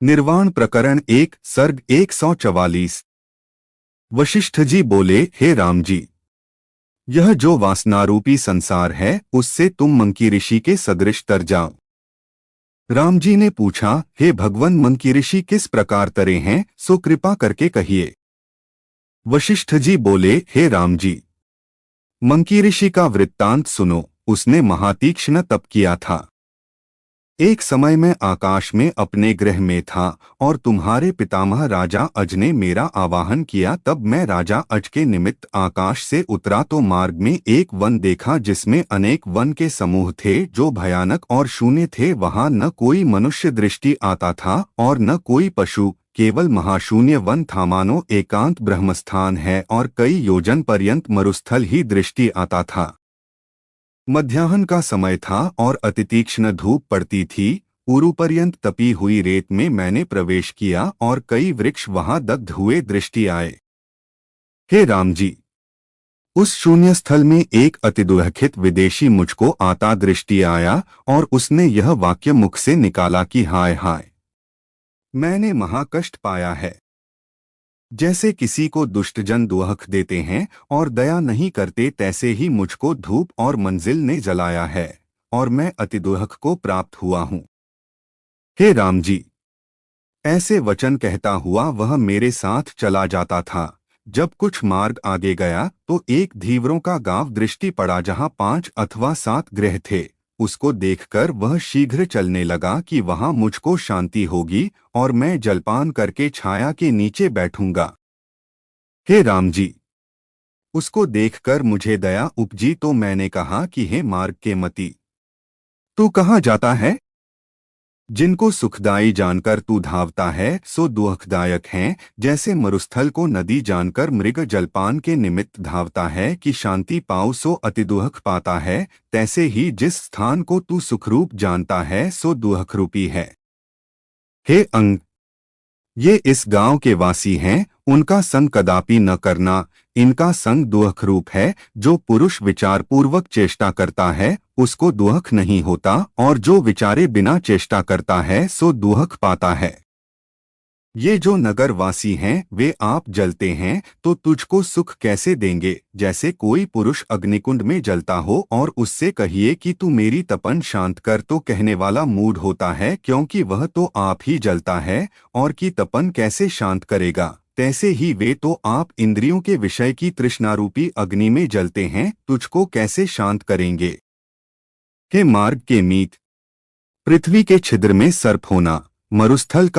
निर्वाण प्रकरण 1 सर्ग 144। वशिष्ठ जी बोले, हे राम जी, यह जो वासनारूपी संसार है उससे तुम मंकी ऋषि के सदृश तर जाओ। राम जी ने पूछा, हे भगवन, मंकी ऋषि किस प्रकार तरे हैं, सो कृपा करके कहिए। वशिष्ठ जी बोले, हे राम जी, मंकी ऋषि का वृत्तांत सुनो। उसने महातीक्ष्ण तप किया था। एक समय मैं आकाश में अपने गृह में था और तुम्हारे पितामह राजा अज ने मेरा आवाहन किया। तब मैं राजा अज के निमित्त आकाश से उतरा तो मार्ग में एक वन देखा जिसमें अनेक वन के समूह थे जो भयानक और शून्य थे। वहां न कोई मनुष्य दृष्टि आता था और न कोई पशु, केवल महाशून्य वन था, मानो एकांत ब्रह्मस्थान है और कई योजन पर्यंत मरुस्थल ही दृष्टि आता था। मध्याह्न का समय था और अतितीक्ष्ण धूप पड़ती थी। उरु पर्यंत तपी हुई रेत में मैंने प्रवेश किया और कई वृक्ष वहां दग्ध हुए दृष्टि आए। हे राम जी, उस शून्य स्थल में एक अतिदुरखित विदेशी मुझको आता दृष्टि आया और उसने यह वाक्य मुख से निकाला कि हाय हाय, मैंने महाकष्ट पाया है। जैसे किसी को दुष्टजन दुहक देते हैं और दया नहीं करते, तैसे ही मुझको धूप और मंजिल ने जलाया है और मैं अतिदुहक को प्राप्त हुआ हूँ। हे राम जी, ऐसे वचन कहता हुआ वह मेरे साथ चला जाता था। जब कुछ मार्ग आगे गया तो एक धीवरों का गांव दृष्टि पड़ा जहाँ 5 अथवा 7 गृह थे। उसको देखकर वह शीघ्र चलने लगा कि वहां मुझको शांति होगी और मैं जलपान करके छाया के नीचे बैठूंगा। हे राम जी, उसको देखकर मुझे दया उपजी तो मैंने कहा कि हे मार्ग के मति, तू कहाँ जाता है? जिनको सुखदायी जानकर तू धावता है सो दुखदायक हैं। जैसे मरुस्थल को नदी जानकर मृग जलपान के निमित्त धावता है कि शांति पाओ सो अतिदुहक पाता है, तैसे ही जिस स्थान को तू सुखरूप जानता है सो दुहकरूपी है। हे अंग, ये इस गांव के वासी हैं, उनका संग कदापि न करना। इनका संग दुहक रूप है। जो पुरुष विचार पूर्वक चेष्टा करता है उसको दुहक नहीं होता, और जो विचारे बिना चेष्टा करता है सो दुहक पाता है। ये जो नगर वासी हैं वे आप जलते हैं तो तुझको सुख कैसे देंगे? जैसे कोई पुरुष अग्निकुंड में जलता हो और उससे कहिए कि तू मेरी तपन शांत कर, तो कहने वाला मूढ़ होता है, क्योंकि वह तो आप ही जलता है और की तपन कैसे शांत करेगा। तैसे ही वे तो आप इंद्रियों के विषय की तृष्णारूपी अग्नि में जलते हैं, तुझको कैसे शांत करेंगे? हे मार्ग के मीत, पृथ्वी के छिद्र में सर्प होना, मरुस्थल का